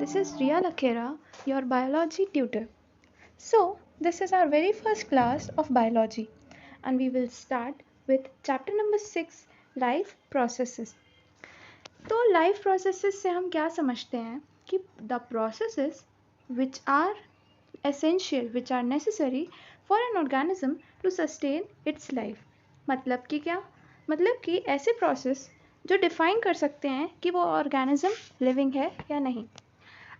This is Riya Lakhera, your biology tutor. So, this is our very first class of biology, and we will start with chapter number 6, life processes. तो life processes से हम क्या समझते हैं कि the processes which are essential, which are necessary for an organism to sustain its life. मतलब कि क्या? मतलब कि ऐसे प्रोसेस जो डिफाइन कर सकते हैं कि वो ऑर्गेनिज्म लिविंग है या नहीं.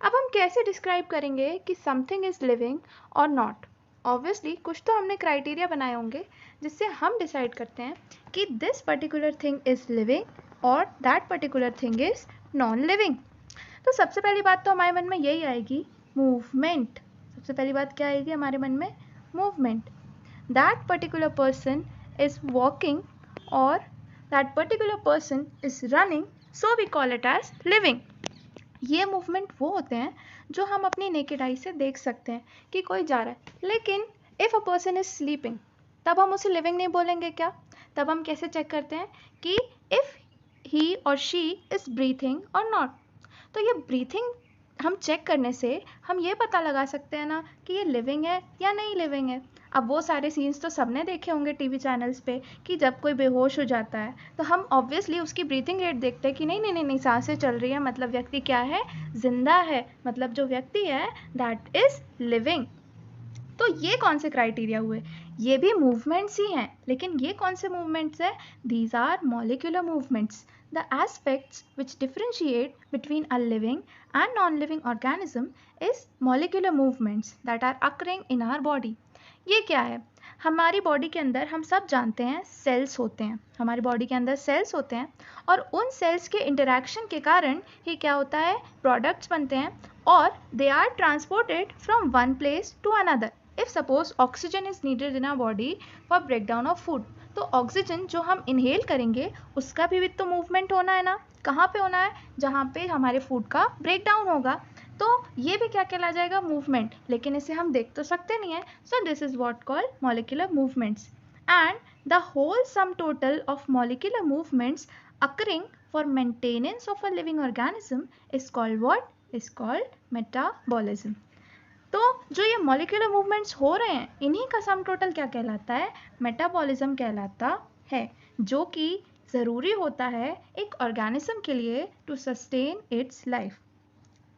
अब हम कैसे डिस्क्राइब करेंगे कि समथिंग इज लिविंग और नॉट. ऑब्वियसली कुछ तो हमने क्राइटेरिया बनाए होंगे जिससे हम डिसाइड करते हैं कि this particular thing is living और that particular thing is non living. तो सबसे पहली बात तो हमारे मन में यही आएगी, मूवमेंट. सबसे पहली बात क्या आएगी हमारे मन में? Movement. That particular person is walking और that particular person is running, so we call it as living. ये मूवमेंट वो होते हैं जो हम अपनी नेकेड आई से देख सकते हैं कि कोई जा रहा है. लेकिन if a person is sleeping, तब हम उसे लिविंग नहीं बोलेंगे क्या? तब हम कैसे चेक करते हैं कि इफ़ ही और शी इज ब्रीथिंग और नॉट. तो ये ब्रीथिंग हम चेक करने से हम ये पता लगा सकते हैं ना कि ये लिविंग है या नहीं लिविंग है. अब वो सारे सीन्स तो सबने देखे होंगे टीवी चैनल्स पे कि जब कोई बेहोश हो जाता है तो हम ऑब्वियसली उसकी ब्रीथिंग रेट देखते हैं कि नहीं नहीं नहीं नहीं सांसें चल रही है, मतलब व्यक्ति क्या है? जिंदा है, मतलब जो व्यक्ति है दैट इज लिविंग. तो ये कौन से क्राइटेरिया हुए? ये भी मूवमेंट्स ही हैं, लेकिन ये कौन से मूवमेंट्स हैं? These are molecular movements. The aspects which differentiate between a living and non-living organism is molecular movements that are occurring in our body. ये क्या है? हमारी बॉडी के अंदर हम सब जानते हैं सेल्स होते हैं. हमारी बॉडी के अंदर सेल्स होते हैं और उन सेल्स के इंटरेक्शन के कारण ही क्या होता है? प्रोडक्ट्स बनते हैं और they are transported from one place to another. If suppose oxygen is needed in our body for breakdown of food, तो ऑक्सीजन जो हम इनहेल करेंगे उसका भी तो मूवमेंट होना है ना. कहाँ पे होना है? जहाँ पे हमारे फूड का ब्रेकडाउन होगा. तो ये भी क्या कहला जाएगा? मूवमेंट. लेकिन इसे हम देख तो सकते नहीं है. So this is what called molecular movements. And the whole sum total of molecular movements occurring for maintenance of a living organism is called what? Is called metabolism. तो जो ये मॉलिक्यूलर मूवमेंट्स हो रहे हैं इन्हीं का सम टोटल क्या कहलाता है? मेटाबॉलिज्म कहलाता है, जो कि ज़रूरी होता है एक ऑर्गेनिज्म के लिए टू सस्टेन इट्स लाइफ.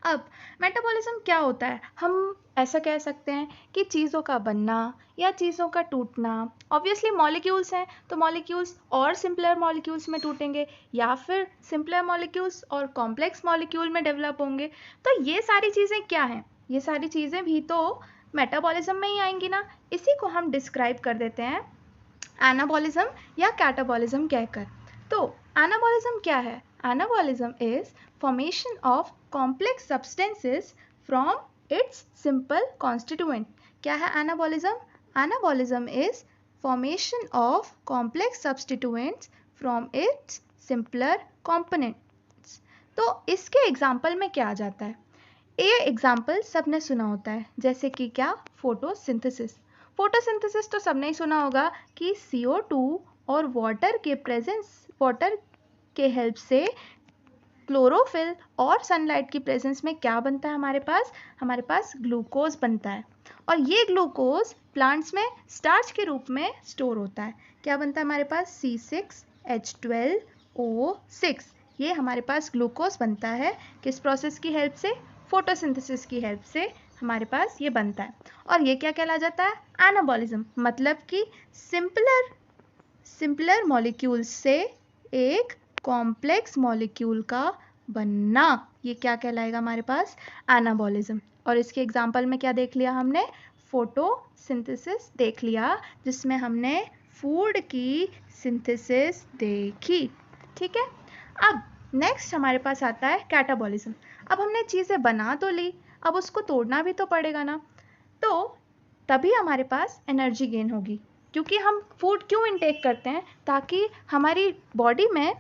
अब मेटाबॉलिज्म क्या होता है? हम ऐसा कह सकते हैं कि चीज़ों का बनना या चीज़ों का टूटना. ऑब्वियसली मॉलिक्यूल्स हैं तो मॉलिक्यूल्स और सिंपलर मॉलिक्यूल्स में टूटेंगे या फिर सिंपलर मॉलिक्यूल्स और कॉम्प्लेक्स मॉलिक्यूल में डेवलप होंगे. तो ये सारी चीज़ें क्या हैं? ये सारी चीज़ें भी तो मेटाबॉलिज्म में ही आएंगी ना. इसी को हम डिस्क्राइब कर देते हैं एनाबॉलिज्म या कैटाबॉलिज्म कहकर. तो एनाबॉलिज्म क्या है? Anabolism is formation of complex substances from its simple constituent. क्या है anabolism? Anabolism is formation of complex substituents from its simpler components. तो इसके एग्जाम्पल में क्या आ जाता है? ये एग्जाम्पल सबने सुना होता है, जैसे कि क्या? फोटोसिंथेसिस. फोटोसिंथेसिस तो सबने ही सुना होगा कि CO2 और वाटर के हेल्प से क्लोरोफिल और सनलाइट की प्रेजेंस में क्या बनता है हमारे पास ग्लूकोज बनता है. और ये ग्लूकोज प्लांट्स में स्टार्च के रूप में स्टोर होता है. क्या बनता है हमारे पास? C6H12O6. ये हमारे पास ग्लूकोज बनता है किस प्रोसेस की हेल्प से? फोटोसिंथेसिस की हेल्प से हमारे पास ये बनता है. और ये क्या कहला जाता है? एनाबॉलिज्म. मतलब कि सिंपलर मॉलिक्यूल से एक कॉम्प्लेक्स मॉलिक्यूल का बनना, ये क्या कहलाएगा हमारे पास? एनाबॉलिज्म. और इसके एग्जाम्पल में क्या देख लिया हमने? फोटोसिंथेसिस देख लिया, जिसमें हमने फूड की सिंथेसिस देखी. ठीक है. अब नेक्स्ट हमारे पास आता है कैटाबॉलिज्म. अब हमने चीज़ें बना तो ली, अब उसको तोड़ना भी तो पड़ेगा ना. तो तभी हमारे पास एनर्जी गेन होगी, क्योंकि हम फूड क्यों इनटेक करते हैं? ताकि हमारी बॉडी में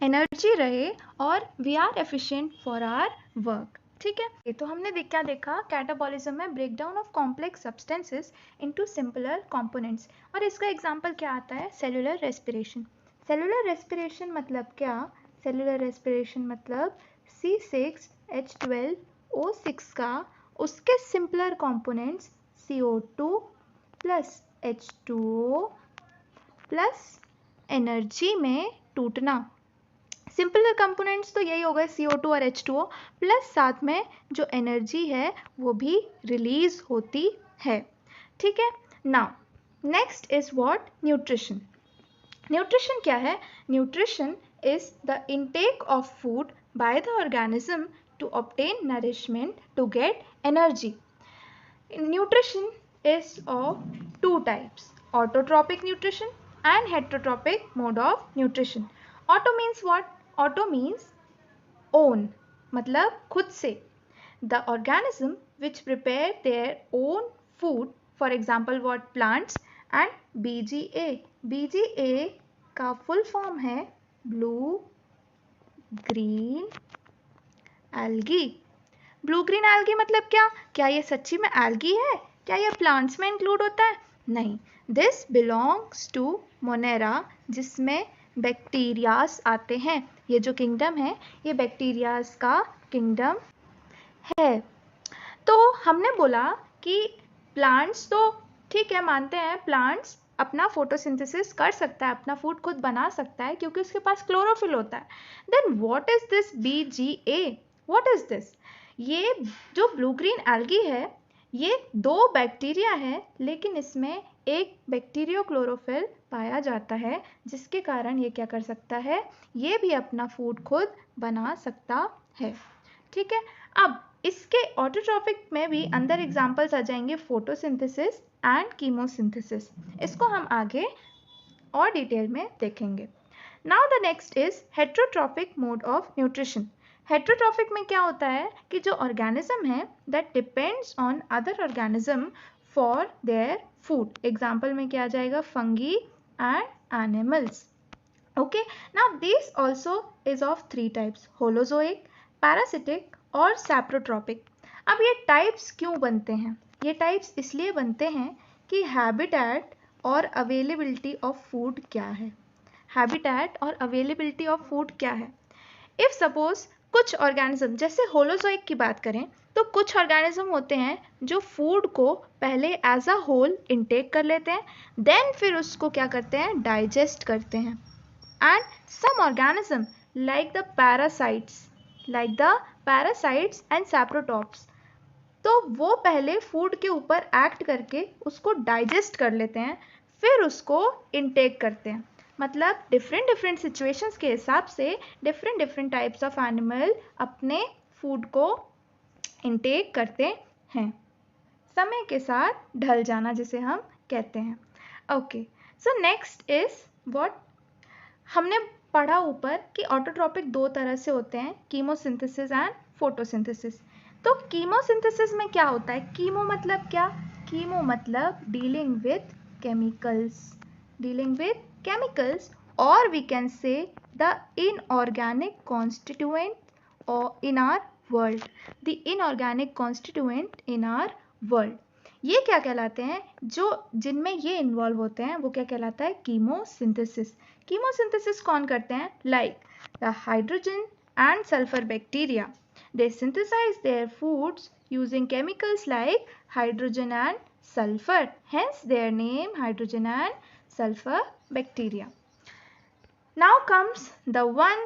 एनर्जी रहे और we are efficient for our work. ठीक है. तो हमने क्या देखा? कैटाबॉलिज्म में breakdown of complex substances into simpler components. और इसका एग्जांपल क्या आता है? Cellular respiration. सेलुलर रेस्पिरेशन मतलब क्या? सेलुलर रेस्पिरेशन मतलब C6H12 O6 का उसके simpler components CO2 plus H2O plus energy में टूटना। सिंपलर कंपोनेंट्स तो यही हो गए CO2 और H2O प्लस साथ में जो एनर्जी है वो भी रिलीज होती है। ठीक है, now next is what? Nutrition. Nutrition क्या है? Nutrition is the intake of food by the organism to obtain nourishment to get energy. Nutrition is of two types, autotrophic nutrition and heterotrophic mode of nutrition. Auto means what? Auto means own, मतलब खुद से. The organism which prepare their own food, for example what? Plants. And BGA. BGA का full form है blue green algae. Blue green algae मतलब क्या? क्या ये सच्ची में एल्गी है? क्या ये प्लांट्स में इंक्लूड होता है? नहीं, दिस बिलोंग्स टू मोनेरा, जिसमें बैक्टीरियाज आते हैं। ये जो किंगडम है ये बैक्टीरियाज का किंगडम है। तो हमने बोला कि प्लांट्स तो ठीक है, मानते हैं प्लांट्स अपना फोटोसिंथेसिस कर सकता है, अपना फूड खुद बना सकता है क्योंकि उसके पास क्लोरोफिल होता है। Then what is this BGA? What is this? ये जो ब्लू ग्रीन एल्गी है ये दो बैक्टीरिया है, लेकिन इसमें एक बैक्टीरियो क्लोरोफिल पाया जाता है, जिसके कारण ये क्या कर सकता है? ये भी अपना फूड खुद बना सकता है। ठीक है, अब इसके ऑटोट्रॉफिक में भी अंदर एग्जांपल्स आ जाएंगे फोटोसिंथेसिस एंड कीमोसिंथेसिस। इसको हम आगे और डिटेल में देखेंगे। Now the next is heterotrophic mode of nutrition. Heterotrophic में क्या होता है कि जो ऑर्गेनिज्म है that depends on other organism for their food. Example में क्या आ जाएगा? Fungi and animals. Okay, now this also is of three types, holozoic, parasitic और सैप्रोट्रॉपिक। अब ये टाइप्स क्यों बनते हैं? ये टाइप्स इसलिए बनते हैं कि हैबिटेट और अवेलेबिलिटी ऑफ फूड क्या है। हैबिटेट और अवेलेबिलिटी ऑफ फूड क्या है? इफ सपोज कुछ ऑर्गेनिज्म, जैसे होलोजोइक की बात करें तो कुछ ऑर्गेनिज्म होते हैं जो फूड को पहले एज अ होल इनटेक कर लेते हैं, देन फिर उसको क्या करते हैं? डाइजेस्ट करते हैं। And some organism like the parasites and saprotophs, तो वो पहले फूड के ऊपर एक्ट करके उसको डाइजेस्ट कर लेते हैं, फिर उसको इनटेक करते हैं। मतलब डिफरेंट सिचुएशंस के हिसाब से डिफरेंट टाइप्स ऑफ एनिमल अपने फूड को इनटेक करते हैं, समय के साथ ढल जाना जिसे हम कहते हैं। Okay, so next is what? हमने पढ़ा ऊपर कि ऑटोट्रॉपिक दो तरह से होते हैं, कीमोसिंथेसिस एंड फोटोसिंथेसिस। तो कीमोसिंथेसिस में क्या होता है? कीमो मतलब क्या? कीमो मतलब dealing with chemicals, or we can say the inorganic constituent in our world. The inorganic constituent in our world. ये क्या कहलाते हैं? जो जिनमें ये इन्वॉल्व होते हैं वो क्या कहलाता है? कीमोसिंथेसिस। कीमोसिंथेसिस कौन करते हैं? Like the hydrogen and sulphur bacteria, they synthesize their foods using chemicals like hydrogen and sulfur, hence their name hydrogen and sulfur bacteria. Now comes the one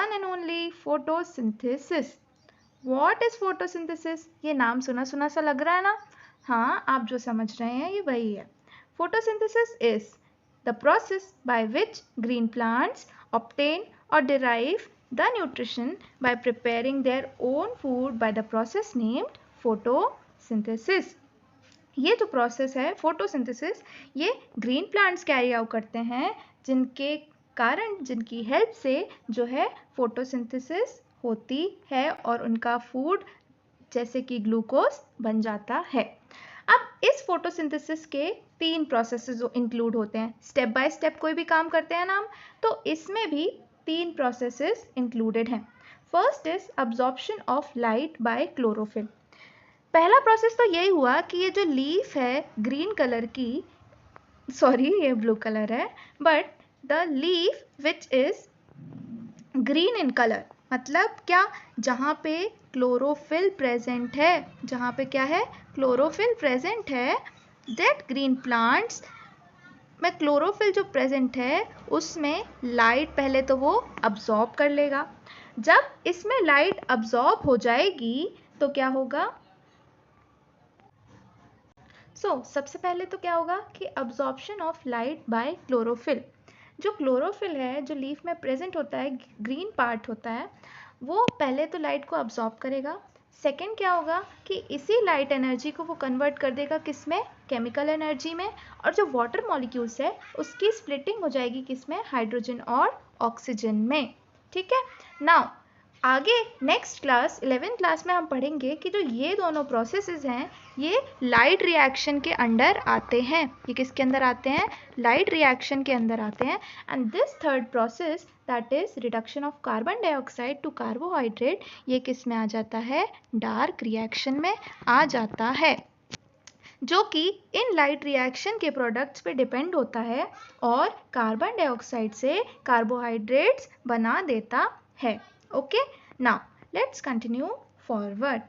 and only photosynthesis. What is photosynthesis? ये नाम सुना सुना सा लग रहा है ना? हाँ, आप जो समझ रहे हैं ये वही है। Photosynthesis is the process by which green plants obtain or derive the nutrition by preparing their own food by the process named photosynthesis. ये जो प्रोसेस है फोटोसिंथेसिस, ये ग्रीन प्लांट्स कैरी आउट करते हैं, जिनके कारण, जिनकी हेल्प से जो है फोटोसिंथेसिस होती है और उनका फूड जैसे कि ग्लूकोज बन जाता है। अब इस फोटोसिंथेसिस के तीन प्रोसेसेस इंक्लूड होते हैं। स्टेप बाय स्टेप कोई भी काम करते हैं ना हम, तो इसमें भी तीन प्रोसेसेस इंक्लूडेड हैं। First is absorption of light by chlorophyll. पहला प्रोसेस तो यही हुआ कि ये जो लीफ है ग्रीन कलर की, सॉरी ये ब्लू कलर है, but the leaf which is green in colour, मतलब क्या? जहाँ पे क्लोरोफिल प्रेजेंट है, जहाँ पे क्या है, क्लोरोफिल प्रेजेंट है, दैट ग्रीन प्लांट्स में क्लोरोफिल जो प्रेजेंट है उसमें लाइट पहले तो वो अब्जॉर्ब कर लेगा। जब इसमें लाइट अब्जॉर्ब हो जाएगी तो क्या होगा, सबसे पहले तो क्या होगा कि absorption of light by chlorophyll, जो क्लोरोफिल है जो लीफ में प्रेजेंट होता है, ग्रीन पार्ट होता है, वो पहले तो लाइट को अब्जॉर्ब करेगा। सेकेंड क्या होगा कि इसी लाइट एनर्जी को वो कन्वर्ट कर देगा किसमें, केमिकल एनर्जी में, और जो वाटर मॉलिक्यूल्स है उसकी स्प्लिटिंग हो जाएगी किसमें, हाइड्रोजन और ऑक्सीजन में। ठीक है, नाउ आगे नेक्स्ट क्लास 11th क्लास में हम पढ़ेंगे कि जो ये दोनों प्रोसेसेस हैं ये लाइट रिएक्शन के अंडर आते हैं। ये किसके अंदर आते हैं, लाइट रिएक्शन के अंदर आते हैं। And this third process that is reduction of carbon dioxide to carbohydrate, ये किस में आ जाता है, डार्क रिएक्शन में आ जाता है, जो कि इन लाइट रिएक्शन के प्रोडक्ट्स पे डिपेंड होता है और कार्बन डाइऑक्साइड से कार्बोहाइड्रेट्स बना देता है। Okay, now let's continue forward.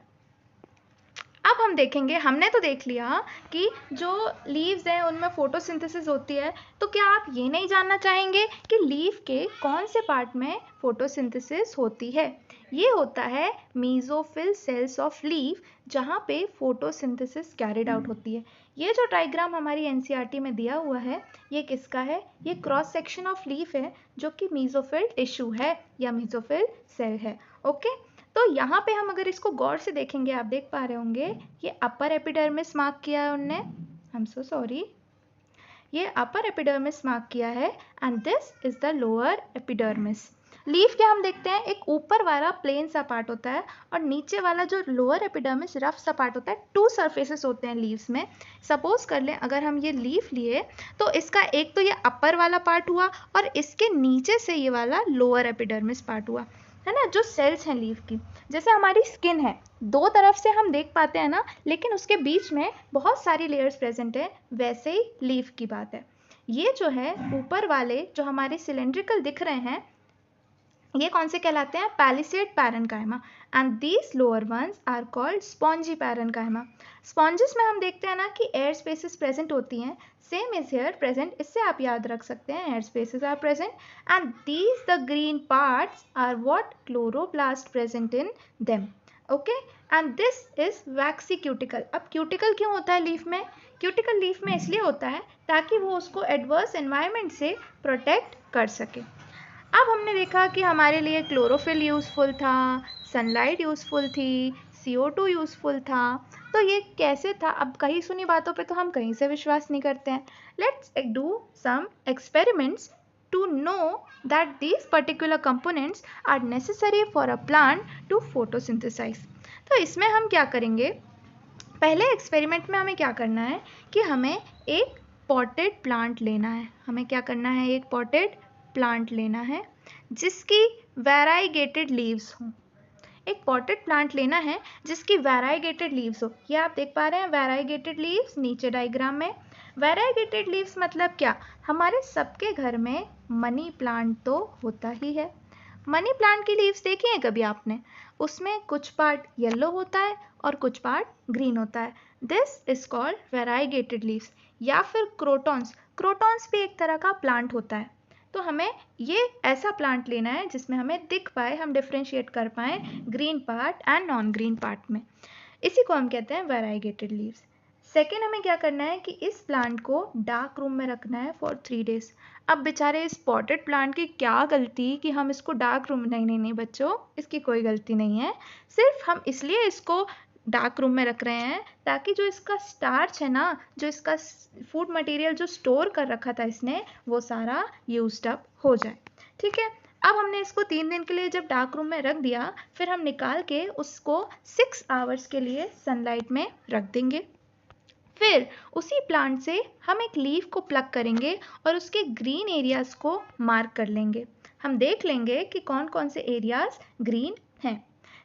अब हम देखेंगे, हमने तो देख लिया कि जो लीव्स हैं उनमें फोटोसिंथेसिस होती है, तो क्या आप ये नहीं जानना चाहेंगे कि लीफ के कौन से पार्ट में फोटोसिंथेसिस होती है? ये होता है मीजोफिल सेल्स ऑफ लीफ, जहाँ पे फोटोसिंथेसिस कैरिड आउट होती है। ये जो डायग्राम हमारी एनसीईआरटी में दिया हुआ है ये किसका है, ये क्रॉस सेक्शन ऑफ लीफ है जो कि मीजोफिल टिश्यू है या मीजोफिल सेल है। ओके, तो यहाँ पे हम अगर इसको गौर से देखेंगे, आप देख पा रहे होंगे ये अपर एपिडर्मिस मार्क किया है उनने, आई एम सो सॉरी, ये अपर एपिडर्मिस मार्क किया है and this is the lower epidermis. Leaf के हम देखते हैं एक ऊपर वाला प्लेन सा पार्ट होता है और नीचे वाला जो लोअर एपिडर्मिस रफ सा पार्ट होता है। टू सरफेसेस होते हैं लीव्स में। सपोज कर लें अगर हम ये लीफ लिए तो इसका एक तो ये अपर वाला पार्ट हुआ और इसके नीचे से ये वाला लोअर एपिडर्मिस पार्ट हुआ, है ना, जो सेल्स हैं लीफ की। जैसे हमारी स्किन है, दो तरफ से हम देख पाते हैं ना, लेकिन उसके बीच में बहुत सारी लेयर्स प्रेजेंट है, वैसे ही लीफ की बात है। ये जो है ऊपर वाले जो हमारे सिलेंड्रिकल दिख रहे हैं ये कौन से कहलाते हैं, palisade parenchyma, and these lower ones are called spongy parenchyma. Sponges में हम देखते हैं ना कि एयर स्पेसेस प्रेजेंट होती हैं, सेम इज हियर प्रेजेंट, इससे आप याद रख सकते हैं air spaces are present and these the green parts are what, chloroplast present in them. Okay, and this is waxy cuticle. अब क्यूटिकल क्यों होता है लीफ में, क्यूटिकल लीफ में इसलिए होता है ताकि वो उसको एडवर्स एनवायरनमेंट से प्रोटेक्ट कर सके। अब हमने देखा कि हमारे लिए क्लोरोफिल यूज़फुल था, सनलाइट यूज़फुल थी, CO2 यूज़फुल था, तो ये कैसे था। अब कहीं सुनी बातों पे तो हम कहीं से विश्वास नहीं करते हैं। Let's do some experiments to know that these particular components are necessary for a plant to photosynthesize। तो इसमें हम क्या करेंगे, पहले एक्सपेरिमेंट में हमें क्या करना है कि हमें एक पॉटेड प्लांट लेना है। हमें क्या करना है, एक पॉटेड प्लांट लेना है जिसकी वैराइगेटेड लीव्स हों। एक पॉटेड प्लांट लेना है जिसकी वैराइगेटेड लीव्स हो। ये आप देख पा रहे हैं वैराइगेटेड लीव्स नीचे डायग्राम में। वैराइगेटेड लीव्स मतलब क्या, हमारे सबके घर में मनी प्लांट तो होता ही है। मनी प्लांट की लीव्स देखी हैं कभी आपने, उसमें कुछ पार्ट येलो होता है और कुछ पार्ट ग्रीन होता है। This is called variegated leaves. या फिर क्रोटॉन्स, क्रोटॉन्स भी एक तरह का प्लांट होता है। तो हमें ये ऐसा प्लांट लेना है जिसमें हमें दिख पाए, हम डिफ्रेंशिएट कर पाए green part and non green part में। इसी को हम कहते हैं वैराइगेटेड लीव्स। सेकेंड, हमें क्या करना है कि इस प्लांट को डार्क रूम में रखना है फॉर 3 days। अब बेचारे इस पॉटेड प्लांट की क्या गलती कि हम इसको डार्क रूम, नहीं बच्चों, इसकी कोई गलती नहीं है। सिर्फ हम इसलिए इसको डार्क रूम में रख रहे हैं ताकि जो इसका स्टार्च है ना, जो इसका फूड मटेरियल जो स्टोर कर रखा था इसने, वो सारा यूज्ड अप हो जाए। ठीक है, अब हमने इसको 3 दिन के लिए जब डार्क रूम में रख दिया, फिर हम निकाल के उसको 6 आवर्स के लिए सनलाइट में रख देंगे। फिर उसी प्लांट से हम एक लीफ को प्लक करेंगे और उसके ग्रीन एरियाज को मार्क कर लेंगे। हम देख लेंगे कि कौन कौन से एरियाज ग्रीन हैं।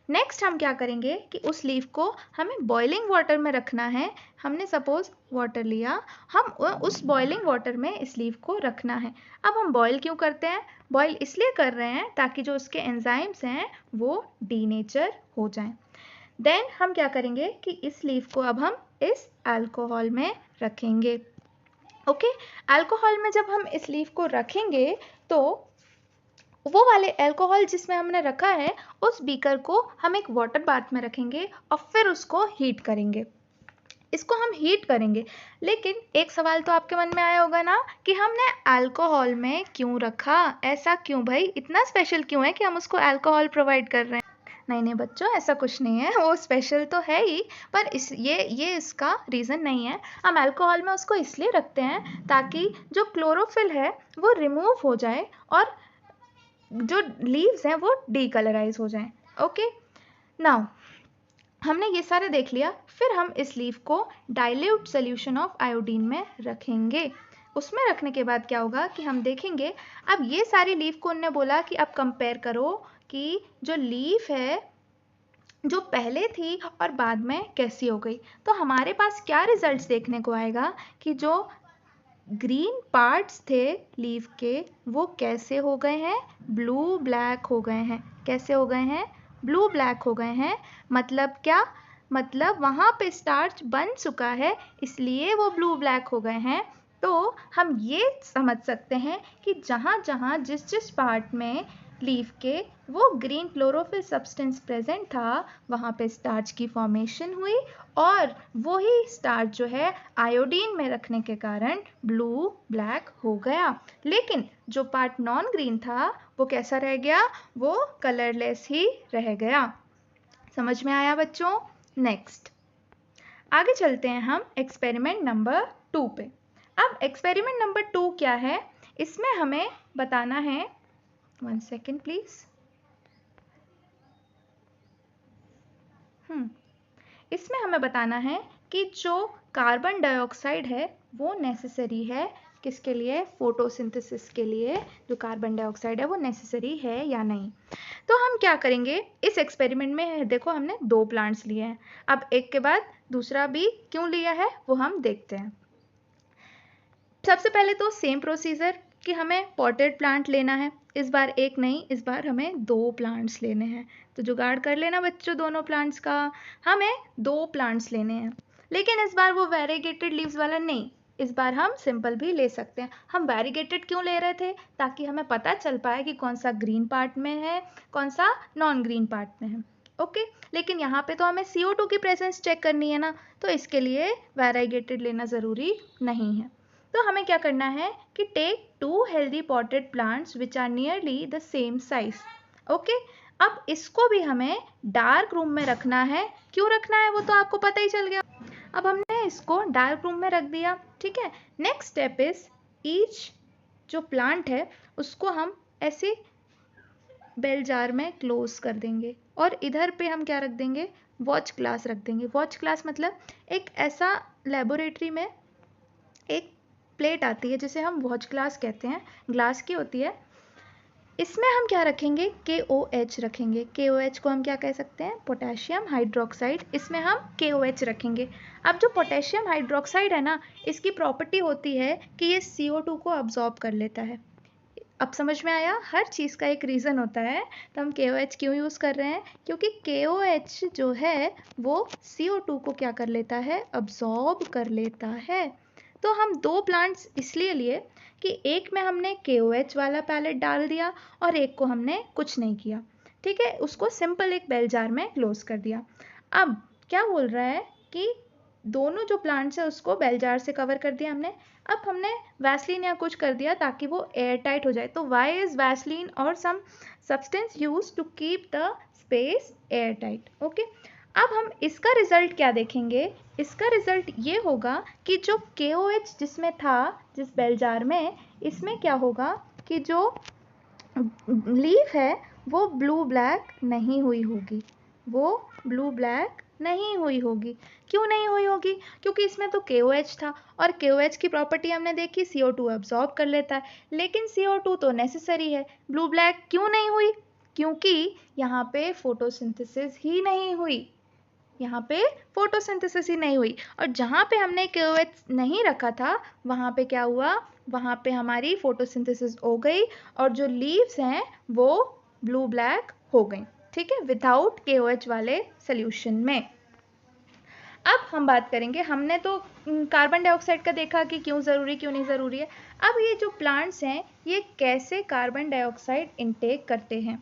नेक्स्ट हम क्या करेंगे कि उस लीफ को हमें बॉइलिंग वाटर में रखना है। हमने सपोज वाटर लिया, हम उस बॉइलिंग वाटर में इस लीफ को रखना है। अब हम बॉयल क्यों करते हैं, बॉयल इसलिए कर रहे हैं ताकि जो उसके एंजाइम्स हैं वो डीनेचर हो जाएं। देन हम क्या करेंगे कि इस लीफ को अब हम इस अल्कोहल में रखेंगे। ओके, अल्कोहल में जब हम इस लीफ को रखेंगे तो वो वाले अल्कोहल जिसमें हमने रखा है उस बीकर को हम एक वाटर बाथ में रखेंगे और फिर उसको हीट करेंगे। इसको हम हीट करेंगे, लेकिन एक सवाल तो आपके मन में आया होगा ना कि हमने अल्कोहल में क्यों रखा, ऐसा क्यों भाई, इतना स्पेशल क्यों है कि हम उसको अल्कोहल प्रोवाइड कर रहे हैं। नहीं नहीं बच्चों, ऐसा कुछ नहीं है, वो स्पेशल तो है ही, पर ये इसका रीज़न नहीं है। हम अल्कोहल में उसको इसलिए रखते हैं ताकि जो क्लोरोफिल है वो रिमूव हो जाए और जो लीव्स हैं वो डीकलराइज हो जाएं। ओके, नाउ हमने ये सारे देख लिया, फिर हम इस लीफ को डाइल्यूट सोल्यूशन ऑफ आयोडीन में रखेंगे। उसमें रखने के बाद क्या होगा कि हम देखेंगे, अब ये सारी लीफ को उन्होंने बोला कि अब कंपेयर करो कि जो लीफ है जो पहले थी और बाद में कैसी हो गई। तो हमारे पास क्या रिजल्ट्स देखने को आएगा कि जो ग्रीन पार्ट्स थे लीफ के वो कैसे हो गए हैं, ब्लू ब्लैक हो गए हैं। कैसे हो गए हैं, ब्लू ब्लैक हो गए हैं। मतलब क्या, मतलब वहाँ पे स्टार्च बन चुका है इसलिए वो ब्लू ब्लैक हो गए हैं। तो हम ये समझ सकते हैं कि जहाँ जहाँ जिस जिस पार्ट में लीफ के वो ग्रीन क्लोरोफिल सब्सटेंस प्रेजेंट था वहाँ पे स्टार्च की फॉर्मेशन हुई और वही स्टार्च जो है आयोडीन में रखने के कारण ब्लू ब्लैक हो गया। लेकिन जो पार्ट नॉन ग्रीन था वो कैसा रह गया, वो कलरलेस ही रह गया। समझ में आया बच्चों? नेक्स्ट आगे चलते हैं हम एक्सपेरिमेंट नंबर 2 पे। अब एक्सपेरिमेंट नंबर 2 क्या है, इसमें हमें बताना है, 1 सेकेंड प्लीज। इसमें हमें बताना है कि जो कार्बन डाइऑक्साइड है वो नेसेसरी है किसके लिए, फोटोसिंथेसिस के लिए जो कार्बन डाइऑक्साइड है वो नेसेसरी है या नहीं। तो हम क्या करेंगे इस एक्सपेरिमेंट में, देखो हमने 2 प्लांट्स लिए हैं, अब एक के बाद दूसरा भी क्यों लिया है वो हम देखते हैं। सबसे पहले तो सेम प्रोसीजर कि हमें पॉटेड प्लांट लेना है, इस बार एक नहीं, इस बार हमें 2 प्लांट्स लेने हैं। तो जुगाड़ कर लेना बच्चों दोनों प्लांट्स का, हमें 2 प्लांट्स लेने हैं। लेकिन इस बार वो वेरीगेटेड लीव्स वाला नहीं, इस बार हम सिंपल भी ले सकते हैं। हम वेरीगेटेड क्यों ले रहे थे, ताकि हमें पता चल पाए कि कौन सा ग्रीन पार्ट में है कौन सा नॉन ग्रीन पार्ट में है। ओके, लेकिन यहाँ पे तो हमें CO2 की प्रेजेंस चेक करनी है ना, तो इसके लिए वेरीगेटेड लेना ज़रूरी नहीं है। तो हमें क्या करना है कि take 2 healthy potted plants which are nearly the same size. Okay, अब इसको भी हमें डार्क रूम में रखना है। क्यों रखना है वो तो आपको पता ही चल गया। अब हमने इसको डार्क रूम में रख दिया, ठीक है। नेक्स्ट स्टेप इज ईच जो प्लांट है उसको हम ऐसे बेल जार में क्लोज कर देंगे और इधर पे हम क्या रख देंगे, वॉच ग्लास रख देंगे। वॉच ग्लास मतलब एक ऐसा लेबोरेटरी में एक प्लेट आती है जिसे हम वॉच ग्लास कहते हैं, ग्लास की होती है। इसमें हम क्या रखेंगे, KOH रखेंगे। KOH को हम क्या कह सकते हैं, पोटेशियम हाइड्रोक्साइड। इसमें हम KOH रखेंगे। अब जो पोटेशियम हाइड्रोक्साइड है ना, इसकी प्रॉपर्टी होती है कि ये CO2 को अब्जॉर्ब कर लेता है। अब समझ में आया, हर चीज़ का एक रीज़न होता है। तो हम KOH क्यों यूज़ कर रहे हैं, क्योंकि KOH जो है वो CO2 को क्या कर लेता है, अब्जॉर्ब कर लेता है। तो हम 2 प्लांट्स इसलिए लिए कि एक में हमने KOH वाला पैलेट डाल दिया और एक को हमने कुछ नहीं किया, ठीक है, उसको सिंपल एक बेल जार में क्लोज कर दिया। अब क्या बोल रहा है कि दोनों जो प्लांट्स है उसको बेल जार से कवर कर दिया हमने। अब हमने वैसलीन या कुछ कर दिया ताकि वो एयर टाइट हो जाए। तो Y is vaseline or some substance use to keep the space airtight. Okay, अब हम इसका रिजल्ट क्या देखेंगे, इसका रिजल्ट ये होगा कि जो KOH जिसमें था, जिस बेल जार में, इसमें क्या होगा कि जो लीफ है वो ब्लू ब्लैक नहीं हुई होगी, वो ब्लू ब्लैक नहीं हुई होगी। क्यों नहीं हुई होगी, क्योंकि इसमें तो KOH था और KOH की प्रॉपर्टी हमने देखी, CO2 अब्जॉर्ब कर लेता है, लेकिन CO2 तो नेसेसरी है। ब्लू ब्लैक क्यों नहीं हुई, क्योंकि यहाँ पे फोटोसिंथेसिस ही नहीं हुई, यहाँ पे फोटोसिंथेसिस ही नहीं हुई। और जहाँ पे हमने KOH नहीं रखा था वहाँ पे क्या हुआ, वहाँ पे हमारी फोटोसिंथेसिस हो गई और जो लीव्स हैं वो ब्लू ब्लैक हो गई। ठीक है, विदाउट KOH वाले सोल्यूशन में। अब हम बात करेंगे, हमने तो कार्बन डाइऑक्साइड का देखा कि क्यों ज़रूरी क्यों नहीं ज़रूरी है। अब ये जो प्लांट्स हैं ये कैसे कार्बन डाइऑक्साइड इनटेक करते हैं।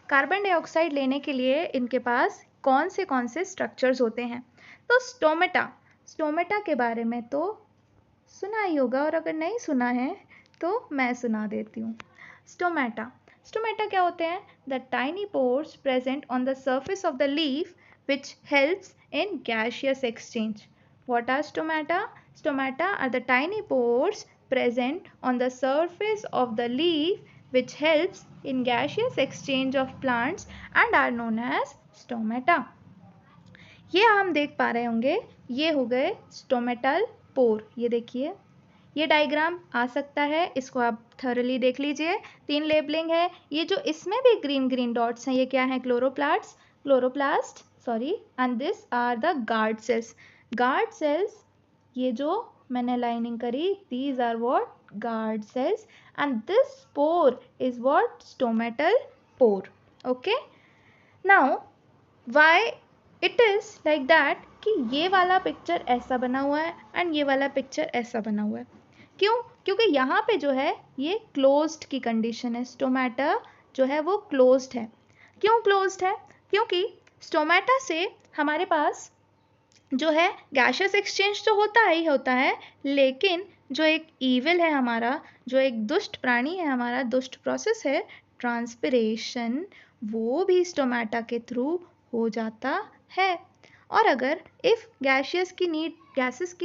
कार्बन डाइऑक्साइड लेने के लिए इनके पास कौन से स्ट्रक्चर्स होते हैं। तो स्टोमेटा के बारे में तो सुना ही होगा, और अगर नहीं सुना है तो मैं सुना देती हूँ। स्टोमेटा क्या होते हैं? The tiny pores present on the surface of the leaf which helps in gaseous exchange. What are stomata? Stomata are the tiny pores present on the surface of the leaf which helps in gaseous exchange of plants and are known as stomata. ये हम देख पा रहे होंगे, ये हो गए stomatal pore. ये देखिए, ये डायग्राम आ सकता है, इसको आप थॉरली देख लीजिए। 3 लेबलिंग है। ये जो इसमें भी ग्रीन ग्रीन डॉट्स हैं ये क्या है? Chloroplast sorry, and this are the guard cells. ये जो मैंने लाइनिंग करी, these are what? Guard cells, and this pore is what? Stomatal pore. Okay, now why it is like that कि ये वाला पिक्चर ऐसा बना हुआ है एंड ये वाला पिक्चर ऐसा बना हुआ है। क्यों? क्योंकि यहाँ पे जो है ये क्लोज्ड की कंडीशन है, स्टोमेटा जो है वो क्लोज्ड है। क्यों क्लोज्ड है? क्योंकि स्टोमेटा से हमारे पास जो है गैशियस एक्सचेंज तो होता ही होता है, लेकिन जो एक ईविल है हमारा, जो एक दुष्ट प्राणी है हमारा, दुष्ट प्रोसेस है ट्रांसपिरेशन, वो भी स्टोमेटा के थ्रू हो जाता है। और अगर इफ़ गैसेस की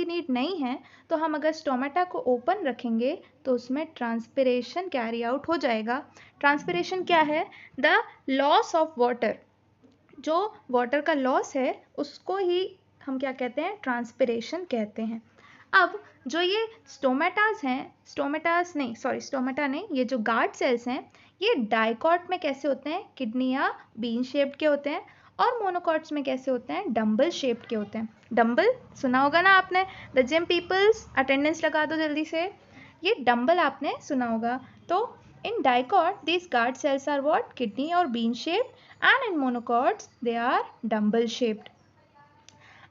नीड नहीं है तो हम अगर स्टोमेटा को ओपन रखेंगे तो उसमें ट्रांसपिरेशन कैरी आउट हो जाएगा। ट्रांसपिरेशन क्या है? The loss of water. जो वाटर का लॉस है उसको ही हम क्या कहते हैं? ट्रांसपिरेशन कहते हैं। अब जो ये स्टोमेटा नहीं, ये जो गार्ड सेल्स हैं ये डाइकॉट में कैसे होते हैं? किडनी या बीन शेप्ड के होते हैं, और मोनोकॉट्स में कैसे होते हैं? डम्बल शेप्ड के होते हैं। डम्बल सुना होगा ना आपने? द जिम पीपल्स अटेंडेंस लगा दो जल्दी से। ये डम्बल आपने सुना होगा। तो in dicot these guard cells are what? Kidney or bean shaped, and in monocots they are dumbbell shaped.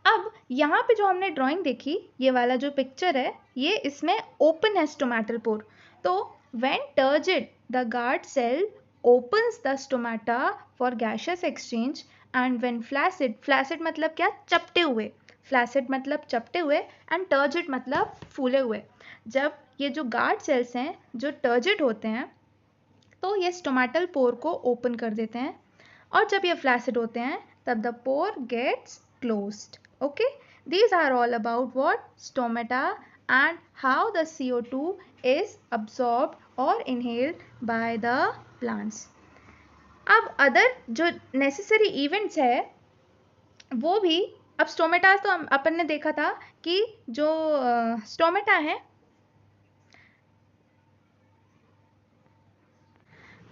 अब यहाँ पे जो हमने ड्राइंग देखी, ये वाला जो पिक्चर है, ये इसमें ओपन है स्टोमेटल पोर। तो when turgid the guard cell opens the stomata for gaseous exchange, and when flaccid मतलब क्या? चपटे हुए। फ्लैसिड मतलब चपटे हुए, एंड टर्जिड मतलब फूले हुए। जब ये जो गार्ड सेल्स हैं जो टर्जिड होते हैं तो ये स्टोमेटल पोर को ओपन कर देते हैं, और जब ये फ्लैसिड होते हैं तब the pore gets closed. Okay, these are all about what? Stomata and how the CO2 is absorbed or inhaled by the plants. अब अदर जो नेसेसरी इवेंट्स है वो भी, अब स्टोमेटा तो अपन ने देखा था कि जो स्टोमेटा है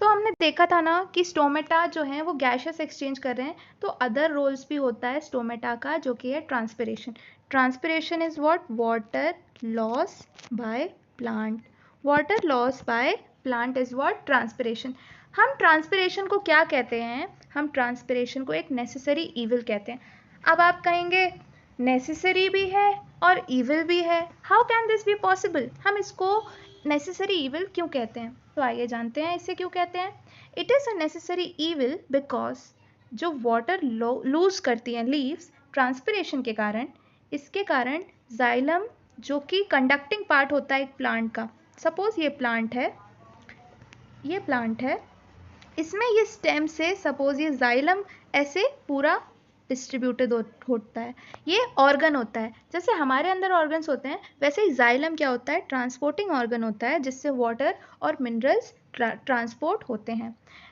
तो हमने देखा था ना कि स्टोमेटा जो है वो गैशियस एक्सचेंज कर रहे हैं, तो अदर रोल्स भी होता है स्टोमेटा का, जो कि है transpiration. Transpiration is what? Water loss by plant. Water loss by plant is what? Transpiration. हम ट्रांसपिरेशन को क्या कहते हैं? हम ट्रांसपिरेशन को एक नेसेसरी ईविल कहते हैं। अब आप कहेंगे नेसेसरी भी है और ईविल भी है, how can this be possible? हम इसको नेसेसरी ईविल क्यों कहते हैं? तो आइए जानते हैं इसे क्यों कहते हैं। It is a necessary evil because जो वाटर लूज करती हैं लीव्स ट्रांसपिरेशन के कारण, इसके कारण जाइलम जो कि कंडक्टिंग पार्ट होता है एक प्लांट का, सपोज ये प्लांट है, इसमें ये स्टेम से सपोज ये जाइलम ऐसे पूरा डिस्ट्रीब्यूटेड होता है। ये ऑर्गन होता है, जैसे हमारे अंदर ऑर्गन्स होते हैं वैसे ही जाइलम क्या होता है? ट्रांसपोर्टिंग ऑर्गन होता है, जिससे वाटर और मिनरल्स ट्रांसपोर्ट होते हैं।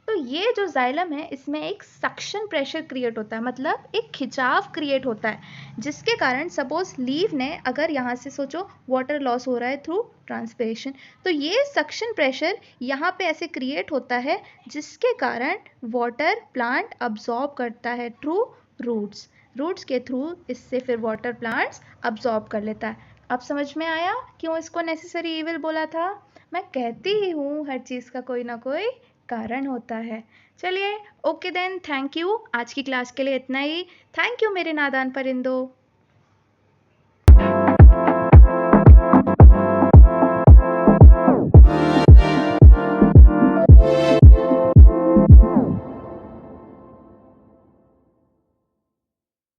तो ये जो जाइलम है इसमें एक सक्शन प्रेशर क्रिएट होता है, मतलब एक खिंचाव क्रिएट होता है, जिसके कारण सपोज लीव ने अगर यहाँ से सोचो वाटर लॉस हो रहा है थ्रू ट्रांसपिरेशन, तो ये सक्शन प्रेशर यहाँ पे ऐसे क्रिएट होता है जिसके कारण वाटर प्लांट अब्जॉर्ब करता है थ्रू रूट्स के थ्रू, इससे फिर वाटर प्लांट्स अब्जॉर्ब कर लेता है। अब समझ में आया क्यों इसको नेसेसरी ईविल बोला था? मैं कहती ही हूँ हर चीज़ का कोई ना कोई कारण होता है। चलिए, ओके देन, थैंक यू। आज की क्लास के लिए इतना ही। थैंक यू मेरे नादान परिंदों।